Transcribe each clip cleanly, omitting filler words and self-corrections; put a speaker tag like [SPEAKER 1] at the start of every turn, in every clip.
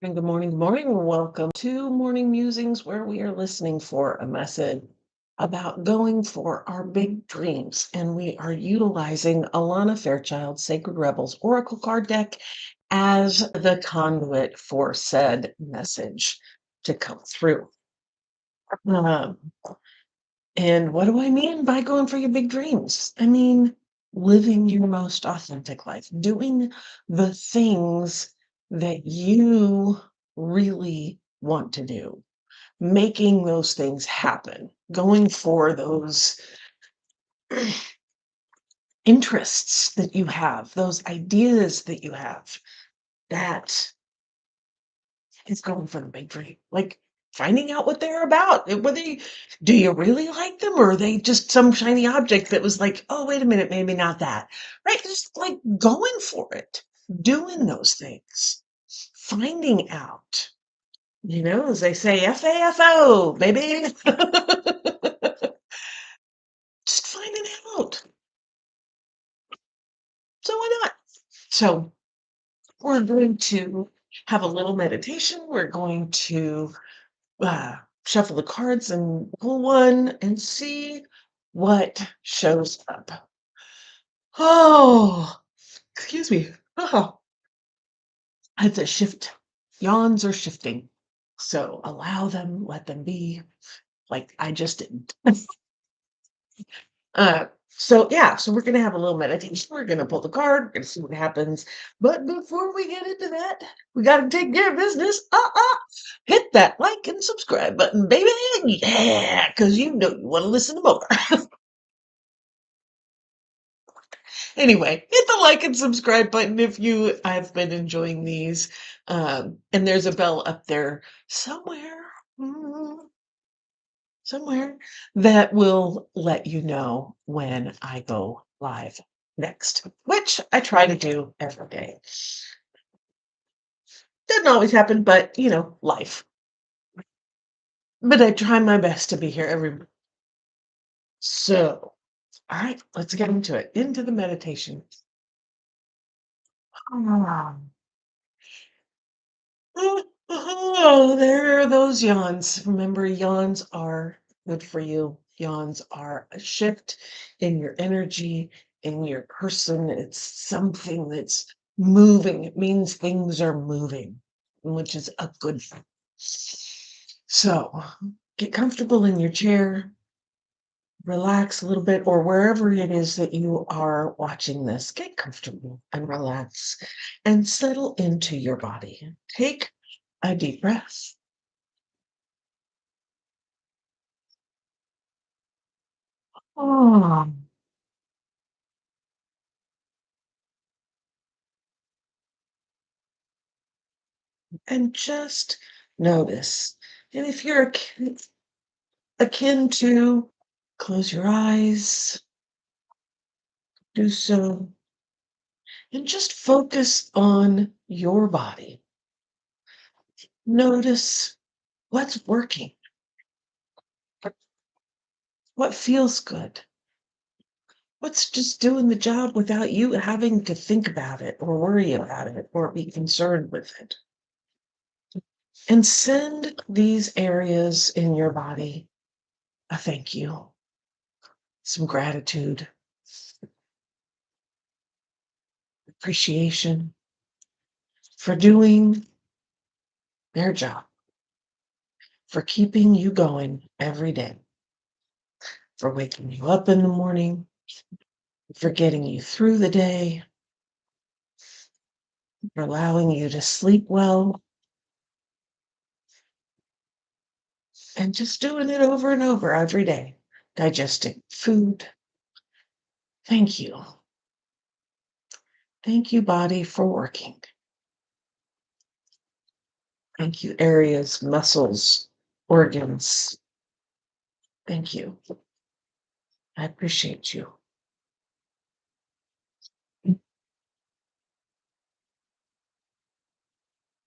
[SPEAKER 1] And good morning, good morning. Welcome to Morning Musings, where we are listening for a message about going for our big dreams. And we are utilizing Alana Fairchild's Sacred Rebels Oracle card deck as the conduit for said message to come through. Um, and what do I mean by going for your big dreams? I mean, living your most authentic life, doing the things that you really want to do, making those things happen, going for those interests that you have, those ideas that you have. That is going for the big dream. Like finding out what they're about. Whether do you really like them, or are they just some shiny object that was like, oh, wait a minute, maybe not that. Right? Just like going for it, doing those things, finding out. As they say, FAFO, baby. Just finding out. So why not? So we're going to have a little meditation. We're going to shuffle the cards and pull one and see what shows up. Oh, excuse me. Oh, it's a shift. Yawns are shifting. So allow them, let them be, like I just did. So we're gonna have a little meditation. We're gonna pull the card, we're gonna see what happens. But before we get into that, we gotta take care of business. Hit that like and subscribe button, baby. Yeah, because you know you want to listen to more. Anyway, hit the like and subscribe button if you have been enjoying these. And there's a bell up there somewhere. Somewhere that will let you know when I go live next, which I try to do every day. Doesn't always happen, but life. But I try my best to be here every. So, all right, let's get into it. Into the meditation. Oh, there are those yawns. Remember, yawns are good for you. Yawns are a shift in your energy, in your person. It's something that's moving. It means things are moving, which is a good thing. So get comfortable in your chair, relax a little bit, or wherever it is that you are watching this, get comfortable and relax and settle into your body. Take a deep breath. Oh, and just notice. And if you're akin to, close your eyes, do so, and just focus on your body. Notice what's working, what feels good, what's just doing the job without you having to think about it or worry about it or be concerned with it. And send these areas in your body a thank you, some gratitude, appreciation for doing their job, for keeping you going every day, for waking you up in the morning, for getting you through the day, for allowing you to sleep well, and just doing it over and over every day, digesting food. Thank you. Thank you, body, for working. Thank you, areas, muscles, organs. Thank you. I appreciate you.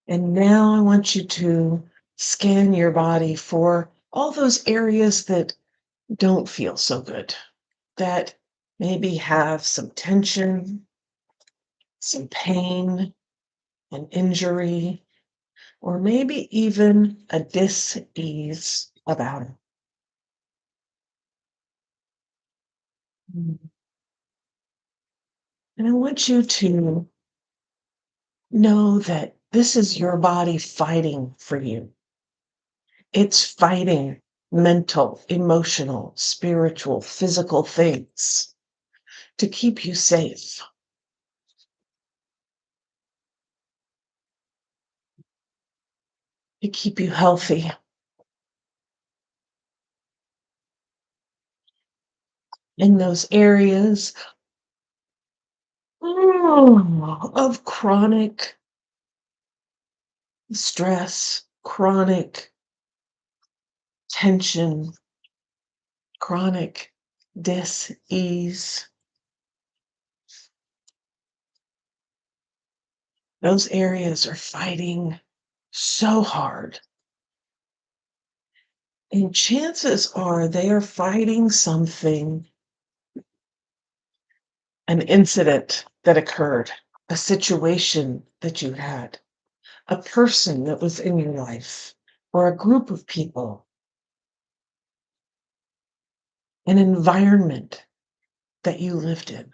[SPEAKER 1] And now I want you to scan your body for all those areas that don't feel so good, that maybe have some tension, some pain, an injury, or maybe even a dis-ease about it. Mm. And I want you to know that this is your body fighting for you. It's fighting mental, emotional, spiritual, physical things to keep you safe, to keep you healthy in those areas of chronic stress, chronic tension, chronic dis-ease. Those areas are fighting so hard. And chances are they are fighting something, an incident that occurred, a situation that you had, a person that was in your life, or a group of people, an environment that you lived in,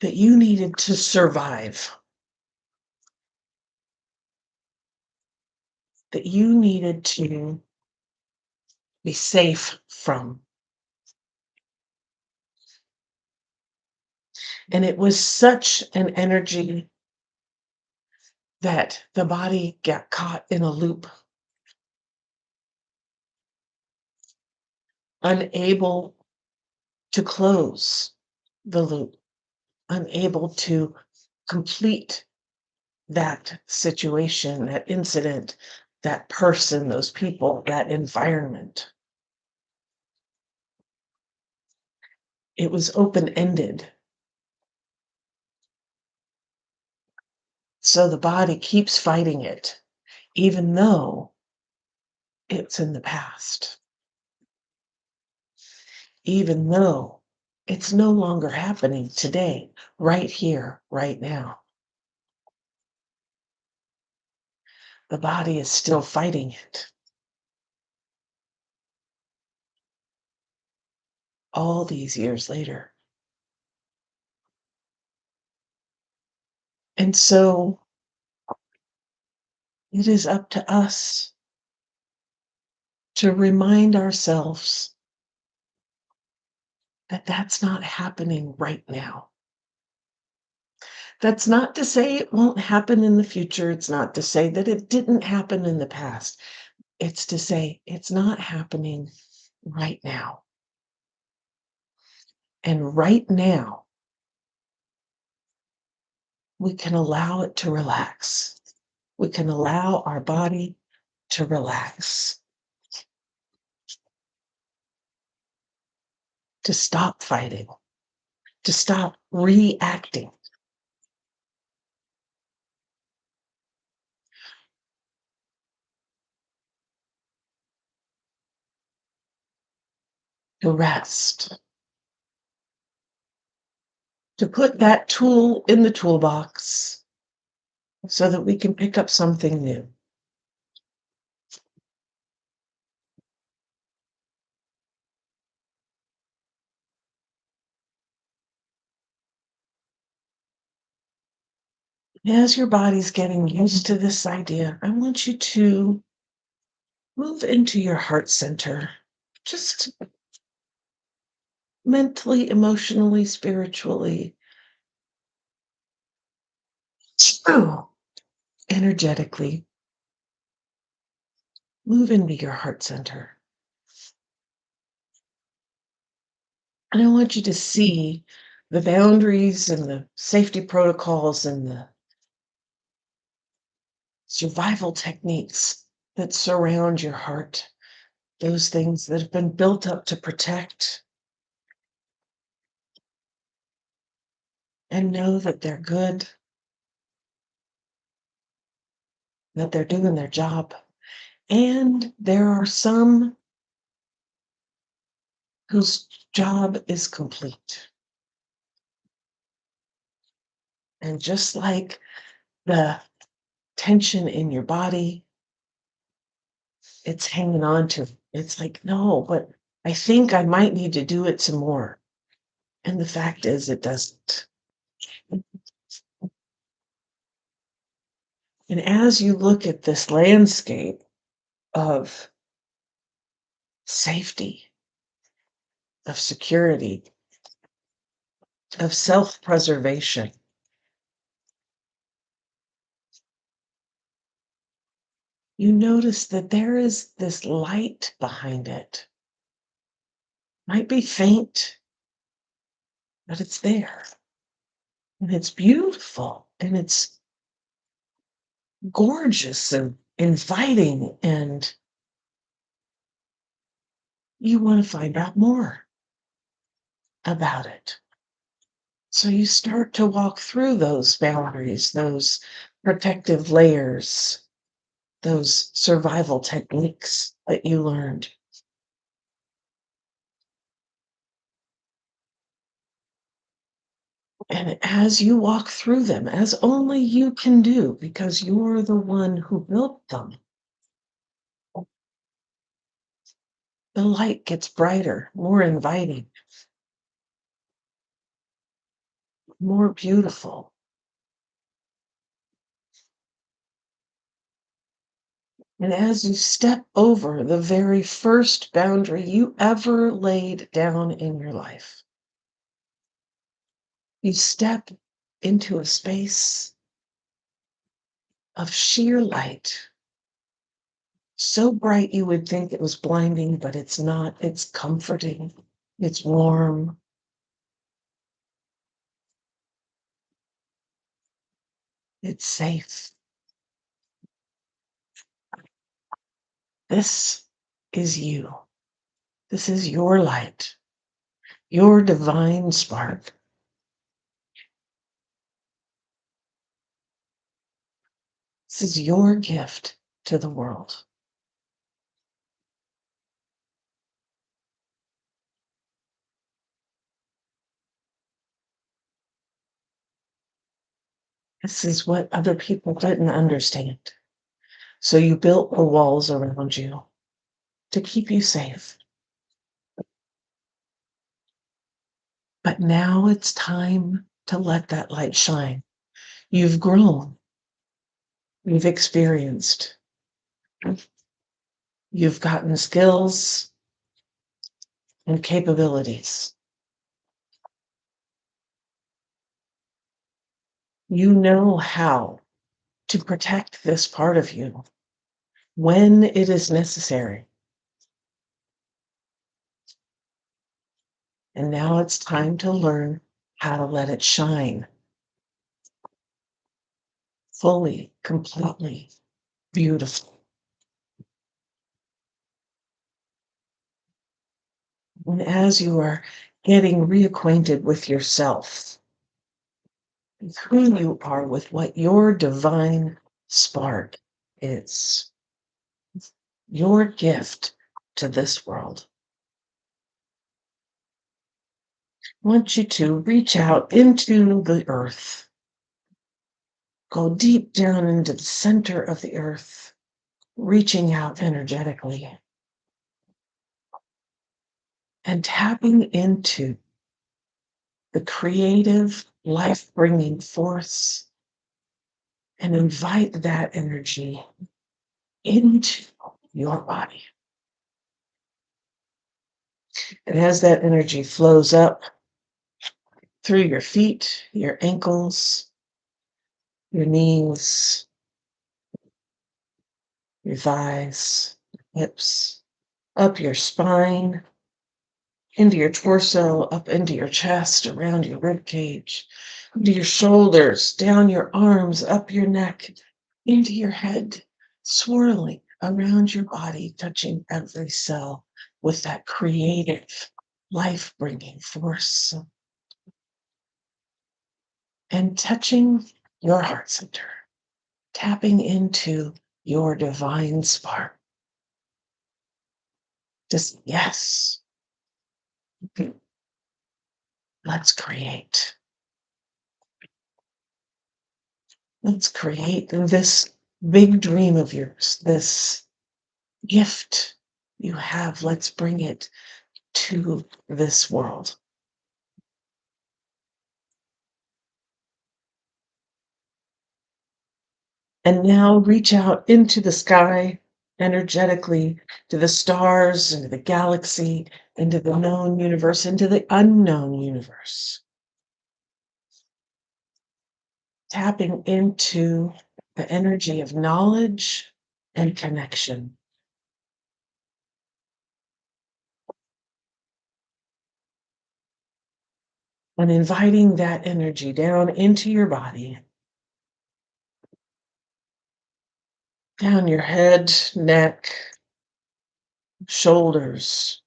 [SPEAKER 1] that you needed to survive, that you needed to be safe from. And it was such an energy that the body got caught in a loop, unable to close the loop, unable to complete that situation, that incident, that person, those people, that environment. It was open-ended. So the body keeps fighting it, even though it's in the past, even though it's no longer happening today, right here, right now. The body is still fighting it all these years later. And so it is up to us to remind ourselves that that's not happening right now. That's not to say it won't happen in the future. It's not to say that it didn't happen in the past. It's to say it's not happening right now. And right now, we can allow it to relax. We can allow our body to relax, to stop fighting, to stop reacting, to rest, to put that tool in the toolbox so that we can pick up something new. As your body's getting used to this idea, I want you to move into your heart center, just mentally, emotionally, spiritually, energetically. Move into your heart center. And I want you to see the boundaries and the safety protocols and the survival techniques that surround your heart, those things that have been built up to protect, and know that they're good, that they're doing their job. And there are some whose job is complete. And just like the tension in your body, it's hanging on to. It's like, no, but I think I might need to do it some more. And the fact is, it doesn't. And as you look at this landscape of safety, of security, of self preservation, you notice that there is this light behind it. Might be faint, but it's there. And it's beautiful and it's gorgeous and inviting. And you want to find out more about it. So you start to walk through those boundaries, those protective layers, those survival techniques that you learned. And as you walk through them, as only you can do, because you're the one who built them, the light gets brighter, more inviting, more beautiful. And as you step over the very first boundary you ever laid down in your life, you step into a space of sheer light, so bright you would think it was blinding, but it's not. It's comforting, it's warm, it's safe. This is you. This is your light, your divine spark. This is your gift to the world. This is what other people didn't understand. So you built the walls around you to keep you safe. But now it's time to let that light shine. You've grown, you've experienced, you've gotten skills and capabilities. You know how to protect this part of you when it is necessary. And now it's time to learn how to let it shine fully, completely, beautiful. And as you are getting reacquainted with yourself, with who you are, with what your divine spark is, your gift to this world, I want you to reach out into the earth. Go deep down into the center of the earth, reaching out energetically and tapping into the creative, life-bringing force, and invite that energy into your body. And as that energy flows up through your feet, your ankles, your knees, your thighs, hips, up your spine, into your torso, up into your chest, around your rib cage, into your shoulders, down your arms, up your neck, into your head, swirling around your body, touching every cell with that creative, life-bringing force, and touching your heart center, tapping into your divine spark. Just yes, let's create. Let's create this big dream of yours, this gift you have. Let's bring it to this world. And now reach out into the sky energetically to the stars, into the galaxy, into the known universe, into the unknown universe. Tapping into the energy of knowledge and connection. And inviting that energy down into your body, down your head, neck, shoulders,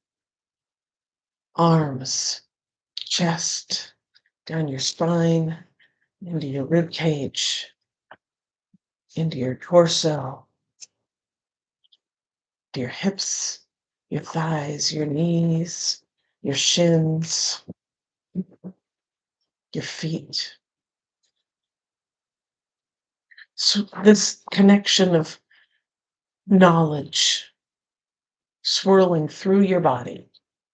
[SPEAKER 1] arms, chest, down your spine, into your rib cage, into your torso, to your hips, your thighs, your knees, your shins, your feet. So this connection of knowledge swirling through your body,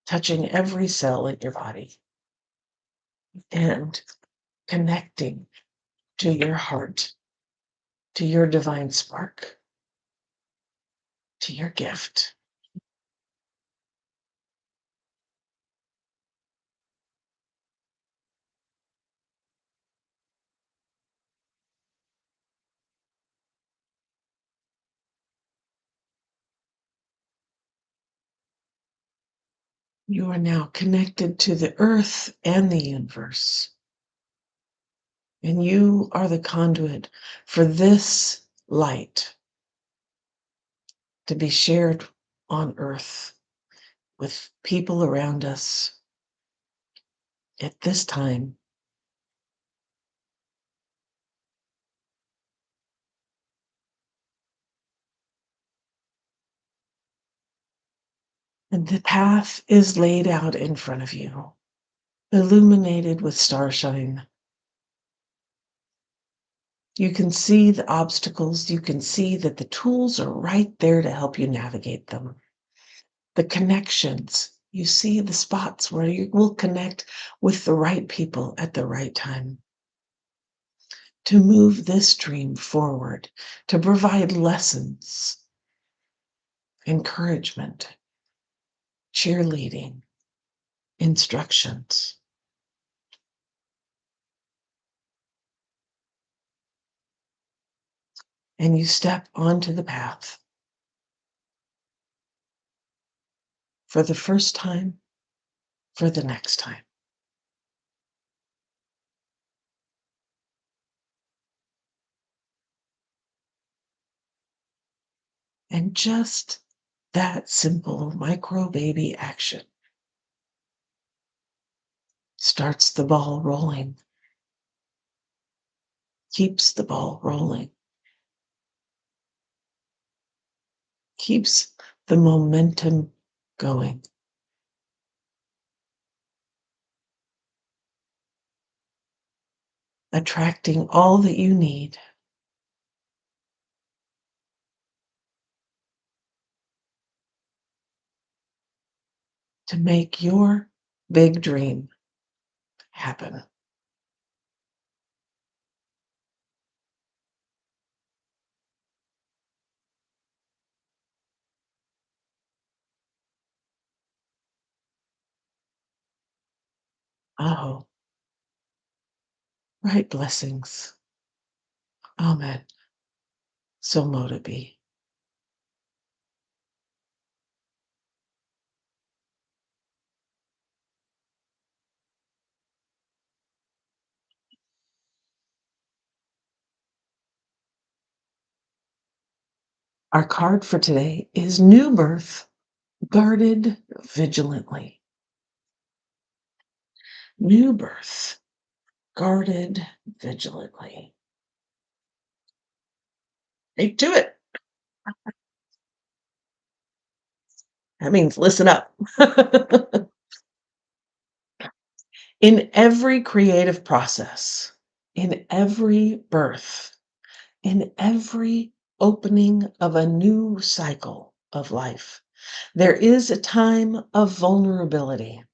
[SPEAKER 1] touching every cell in your body, and connecting to your heart, to your divine spark, to your gift. You are now connected to the earth and the universe. And you are the conduit for this light to be shared on earth with people around us at this time. And the path is laid out in front of you, illuminated with starshine. You can see the obstacles. You can see that the tools are right there to help you navigate them. The connections, you see the spots where you will connect with the right people at the right time to move this dream forward, to provide lessons, encouragement, cheerleading, instructions. And you step onto the path for the first time, for the next time. And just that simple micro baby action starts the ball rolling, keeps the ball rolling, keeps the momentum going. Attracting all that you need to make your big dream happen. Oh, right blessings. Amen. So mote it be. Our card for today is new birth, guarded vigilantly. New birth, guarded vigilantly. Right to it. That means listen up. In every creative process, in every birth, In every opening of a new cycle of life, there is a time of vulnerability.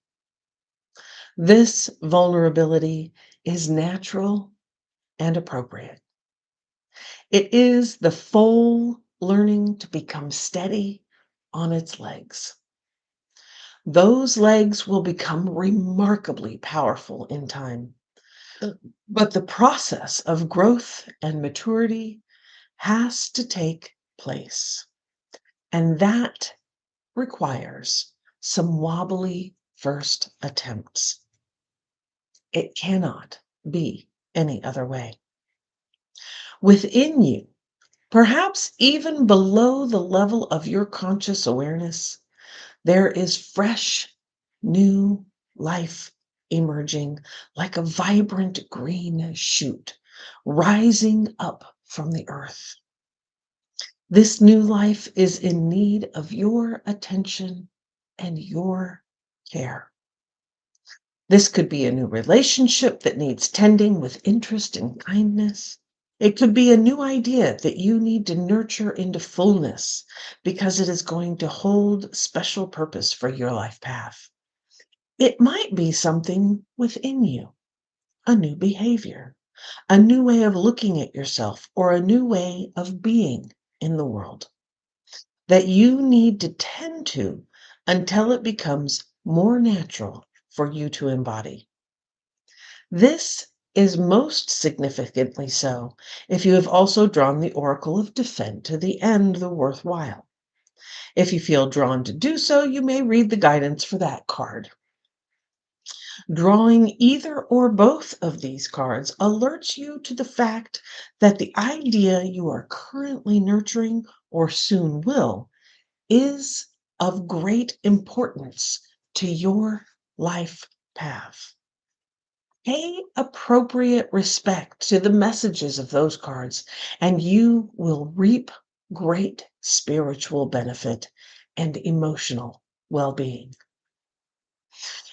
[SPEAKER 1] This vulnerability is natural and appropriate. It is the foal learning to become steady on its legs. Those legs will become remarkably powerful in time. But the process of growth and maturity has to take place. And that requires some wobbly first attempts. It cannot be any other way. Within you, perhaps even below the level of your conscious awareness, there is fresh, new life emerging like a vibrant green shoot rising up from the earth. This new life is in need of your attention and your care. This could be a new relationship that needs tending with interest and kindness. It could be a new idea that you need to nurture into fullness because it is going to hold special purpose for your life path. It might be something within you, a new behavior, a new way of looking at yourself, or a new way of being in the world that you need to tend to until it becomes more natural for you to embody. This is most significantly so if you have also drawn the Oracle of Defend to the end the worthwhile. If you feel drawn to do so, you may read the guidance for that card. Drawing either or both of these cards alerts you to the fact that the idea you are currently nurturing or soon will is of great importance to your life path. Pay appropriate respect to the messages of those cards, and you will reap great spiritual benefit and emotional well being.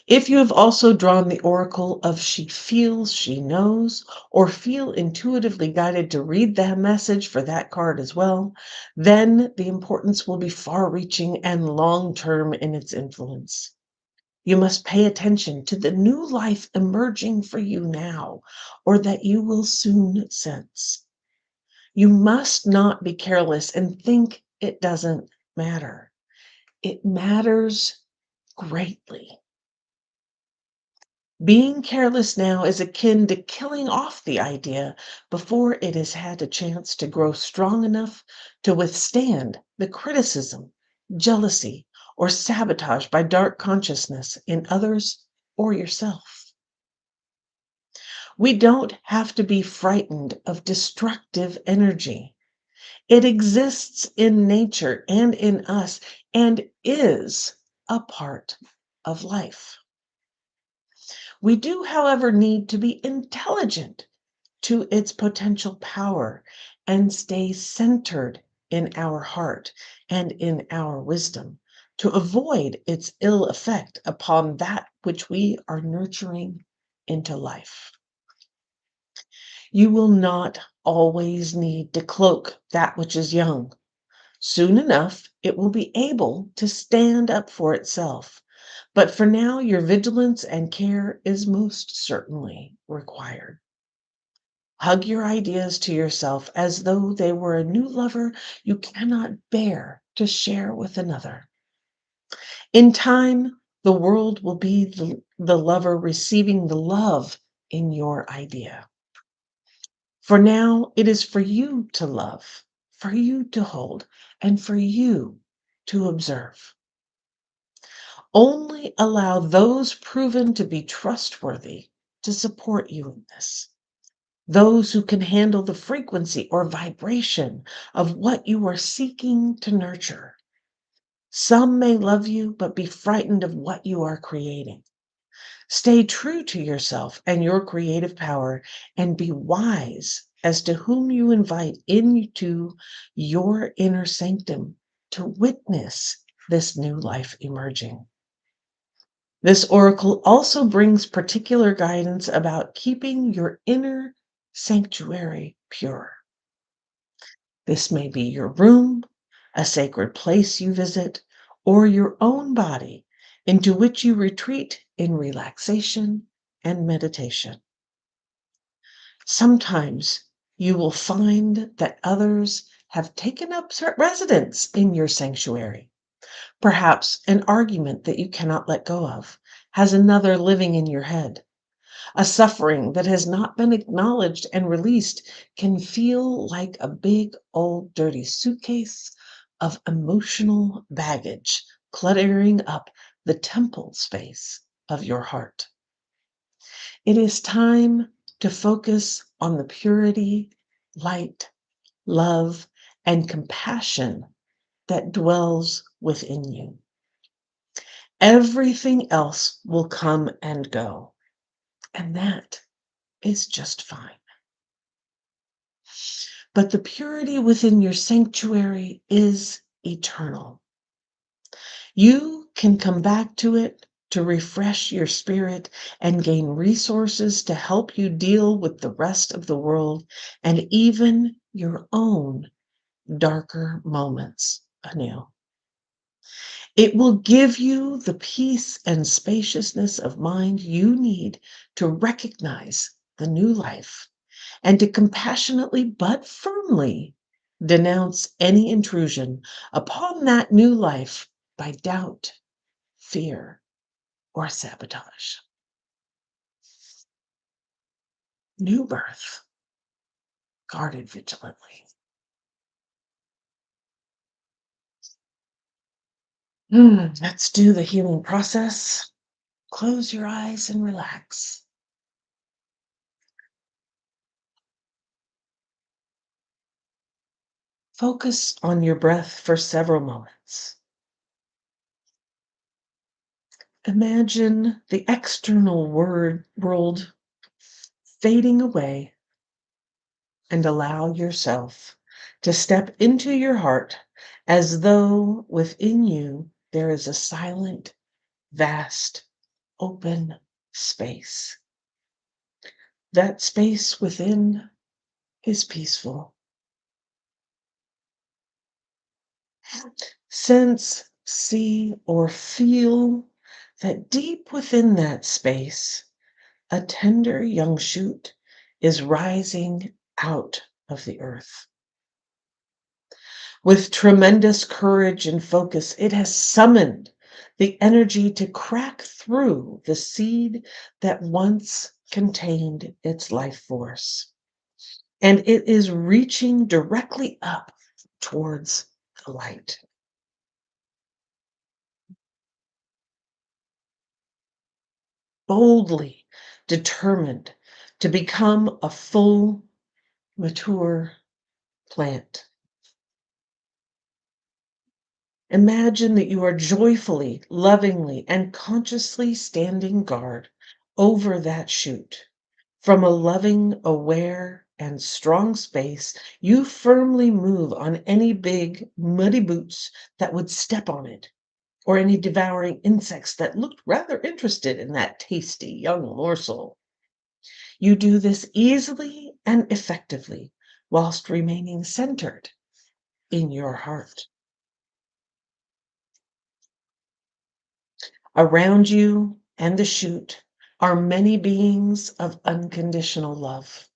[SPEAKER 1] If you have also drawn the oracle of She Feels, She Knows, or feel intuitively guided to read that message for that card as well, then the importance will be far reaching and long term in its influence. You must pay attention to the new life emerging for you now, or that you will soon sense. You must not be careless and think it doesn't matter. It matters greatly. Being careless now is akin to killing off the idea before it has had a chance to grow strong enough to withstand the criticism, jealousy, or sabotage by dark consciousness in others or yourself. We don't have to be frightened of destructive energy. It exists in nature and in us and is a part of life. We do, however, need to be intelligent to its potential power and stay centered in our heart and in our wisdom to avoid its ill effect upon that which we are nurturing into life. You will not always need to cloak that which is young. Soon enough, it will be able to stand up for itself. But for now, your vigilance and care is most certainly required. Hug your ideas to yourself as though they were a new lover you cannot bear to share with another. In time, the world will be the lover receiving the love in your idea. For now, it is for you to love, for you to hold, and for you to observe. Only allow those proven to be trustworthy to support you in this. Those who can handle the frequency or vibration of what you are seeking to nurture. Some may love you, but be frightened of what you are creating. Stay true to yourself and your creative power and be wise as to whom you invite into your inner sanctum to witness this new life emerging. This oracle also brings particular guidance about keeping your inner sanctuary pure. This may be your room, a sacred place you visit, or your own body into which you retreat in relaxation and meditation. Sometimes you will find that others have taken up residence in your sanctuary. Perhaps an argument that you cannot let go of has another living in your head. A suffering that has not been acknowledged and released can feel like a big old dirty suitcase of emotional baggage cluttering up the temple space of your heart. It is time to focus on the purity, light, love, and compassion that dwells within you. Everything else will come and go, and that is just fine. But the purity within your sanctuary is eternal. You can come back to it to refresh your spirit and gain resources to help you deal with the rest of the world and even your own darker moments anew. It will give you the peace and spaciousness of mind you need to recognize the new life and to compassionately but firmly denounce any intrusion upon that new life by doubt, fear, or sabotage. New birth, guarded vigilantly. Let's do the healing process. Close your eyes and relax. Focus on your breath for several moments. Imagine the external world fading away and allow yourself to step into your heart as though within you there is a silent, vast, open space. That space within is peaceful. Sense, see, or feel that deep within that space, a tender young shoot is rising out of the earth. With tremendous courage and focus, it has summoned the energy to crack through the seed that once contained its life force. And it is reaching directly up towards the light. Boldly determined to become a full, mature plant. Imagine that you are joyfully, lovingly, and consciously standing guard over that shoot. From a loving, aware, and strong space, you firmly move on any big, muddy boots that would step on it, or any devouring insects that looked rather interested in that tasty young morsel. You do this easily and effectively whilst remaining centered in your heart. Around you and the shoot are many beings of unconditional love.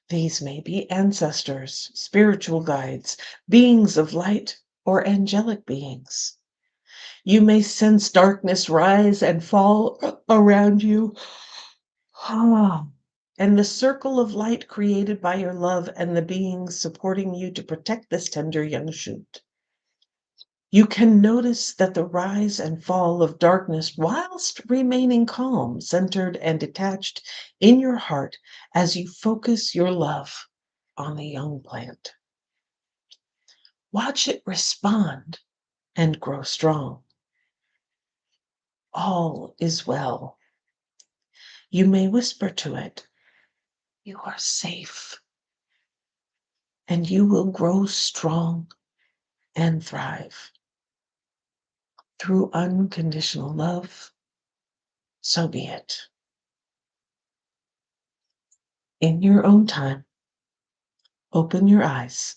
[SPEAKER 1] These may be ancestors, spiritual guides, beings of light, or angelic beings. You may sense darkness rise and fall around you. And the circle of light created by your love and the beings supporting you to protect this tender young shoot. You can notice that the rise and fall of darkness whilst remaining calm, centered, and detached in your heart as you focus your love on the young plant. Watch it respond and grow strong. All is well. You may whisper to it, "You are safe," and you will grow strong and thrive. Through unconditional love, so be it. In your own time, open your eyes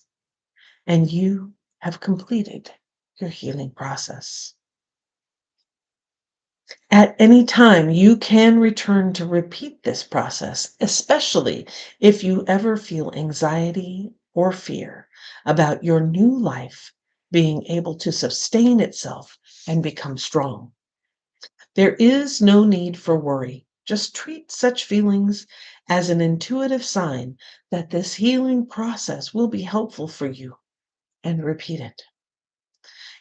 [SPEAKER 1] and you have completed your healing process. At any time, you can return to repeat this process, especially if you ever feel anxiety or fear about your new life being able to sustain itself and become strong. There is no need for worry. Just treat such feelings as an intuitive sign that this healing process will be helpful for you, and repeat it.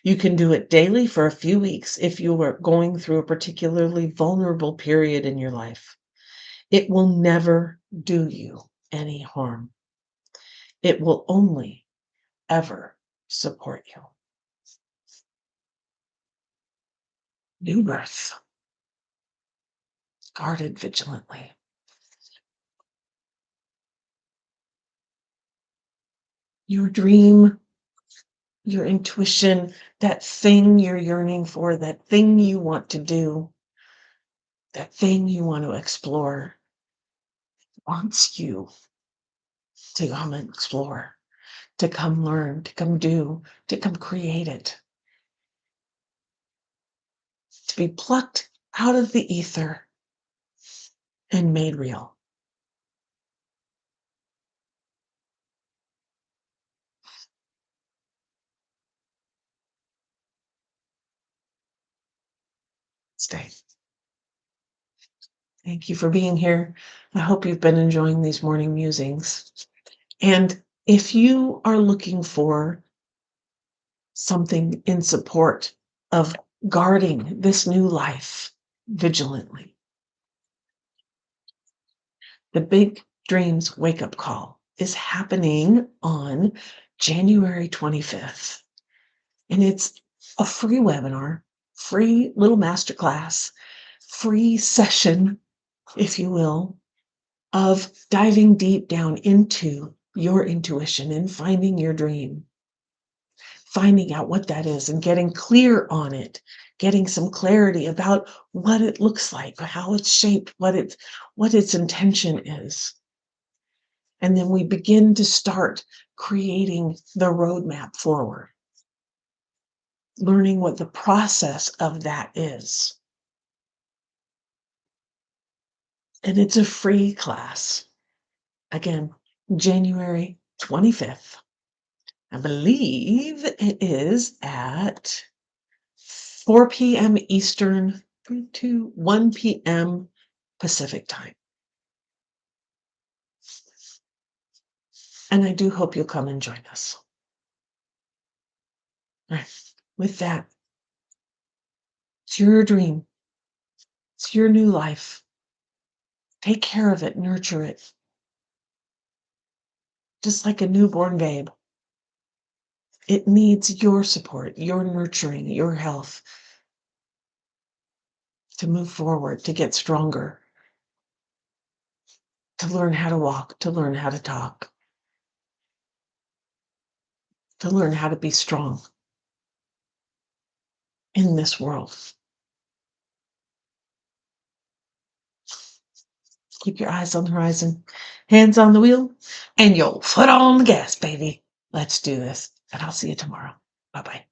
[SPEAKER 1] You can do it daily for a few weeks if you are going through a particularly vulnerable period in your life. It will never do you any harm. It will only ever support you. New birth, guarded vigilantly. Your dream, your intuition, that thing you're yearning for, that thing you want to do, that thing you want to explore, wants you to come and explore, to come learn, to come do, to come create it, to be plucked out of the ether and made real. Stay. Thank you for being here. I hope you've been enjoying these morning musings. And if you are looking for something in support of guarding this new life vigilantly, the Big Dreams Wake Up Call is happening on January 25th. And it's a free webinar, free little masterclass, free session, if you will, of diving deep down into your intuition and finding your dream, finding out what that is and getting clear on it, getting some clarity about what it looks like, how it's shaped, what its intention is. And then we begin to start creating the roadmap forward, learning what the process of that is. And it's a free class. Again, January 25th. I believe it is at 4 p.m. Eastern to 1 p.m. Pacific time. And I do hope you'll come and join us. All right. With that, it's your dream. It's your new life. Take care of it, nurture it. Just like a newborn babe. It needs your support, your nurturing, your health to move forward, to get stronger, to learn how to walk, to learn how to talk, to learn how to be strong in this world. Keep your eyes on the horizon, hands on the wheel, and your foot on the gas, baby. Let's do this. And I'll see you tomorrow. Bye-bye.